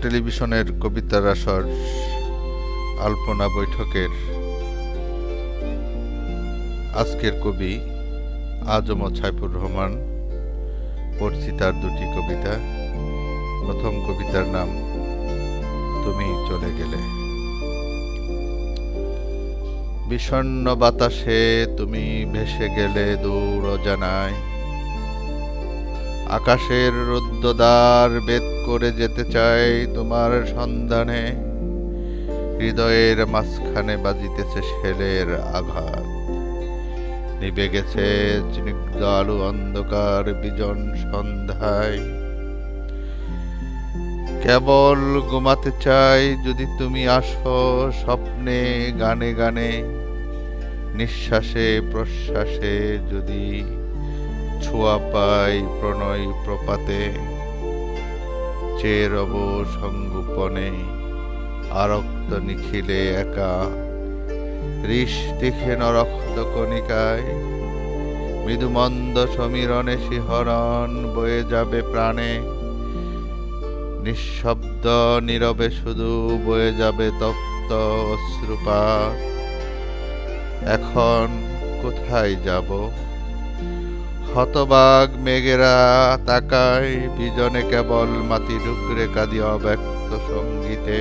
টেলিভিশনের কবিতার আসর আলপনা বৈঠকের আজকের কবি আজম ছাইফুর রহমান। পড়ছি তার দুটি কবিতা। প্রথম কবিতার নাম তুমি চলে গেলে। বিষণ্ণ বাতাসে তুমি ভেসে গেলে দূর অজানায়, আকাশের রুদ্ধদ্বার ভেদ করে যেতে চাই তোমার সন্ধানে। হৃদয়ের মাঝখানে বাজিতেছে শেলের আঘাত, নিভে গেছে স্নিগ্ধ আলো অন্ধকার বিজন সন্ধ্যায়। কেবল ঘুমাতে চাই যদি তুমি আসো স্বপ্নে গানে গানে, নিঃশ্বাসে প্রশ্বাসে যদি ছোঁয়া পাই প্রণয় প্রপাতে। চেয়ে রব সঙ্গোপনে আরক্ত নিখিলে একা, হৃষ তীক্ষ্ণ রক্ত কণিকায় মৃদুমন্দ সমীরণে শিহরণ বয়ে যাবে প্রাণে। নিঃশব্দ নীরবে শুধু বয়ে যাবে তপ্ত অশ্রুপাত। এখন কোথায় যাব? হতবাগ মেঘেরা তাকায় বিজনে, কেবল মাটি ডুকরে কাঁদি অব্যক্ত সঙ্গীতে।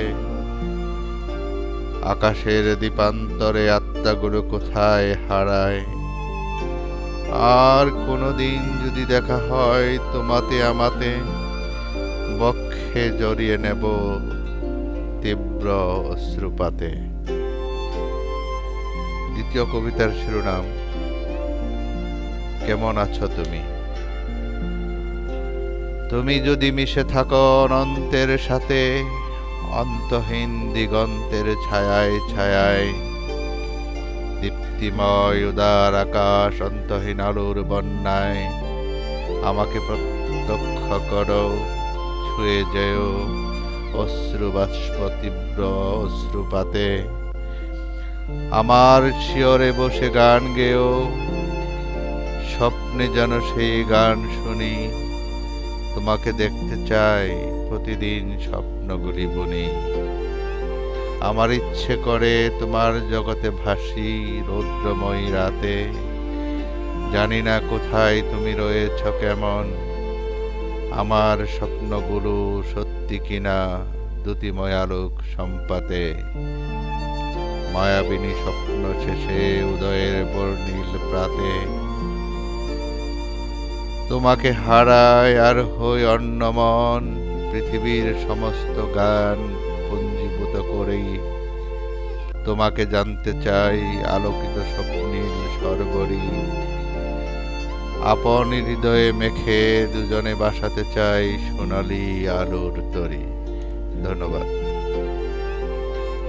আকাশের দীপান্তরে আত্মাগুলো কোথায় হারায়। আর কোনোদিন যদি দেখা হয় তোমাতে আমাতে, বক্ষে জড়িয়ে নেব তীব্র অশ্রুপাতে। দ্বিতীয় কবিতার শিরোনাম কেমন আছো তুমি। তুমি যদি মিশে থাকো অনন্তের সাথে, অন্তহীন দিগন্তের ছায়ায় ছায়ায়, দীপ্তিময় উদার আকাশ অন্তহীন আলোর বন্যায়, আমাকে প্রত্যক্ষ করো, ছুঁয়ে যেও অশ্রুবাষ্প তীব্র অশ্রুপাতে। আমার শিয়রে বসে গান গেও, স্বপ্নে যেন সেই গান শুনি। তোমাকে দেখতে চাই প্রতিদিন স্বপ্নগুলি বুনি। আমার ইচ্ছে করে তোমার জগতে ভাসি রৌদ্রময়ী রাতে। জানি না কোথায় তুমি রয়েছ কেমন, আমার স্বপ্নগুলো সত্যি কিনা দ্যুতিময় আলোক সম্পাতে। মায়াবিনী স্বপ্ন শেষে উদয়ের বর্ণিল প্রাতে, তোমাকে হারায় আর হই অন্যমন। পৃথিবীর সমস্ত গান পঞ্জীভূত করেই তোমাকে জানতে চাই আলোকিত স্বপ্নীল সরবরি। আপন হৃদয়ে মেখে দুজনে বাসাতে চাই সোনালি আলোর তরি। ধন্যবাদ।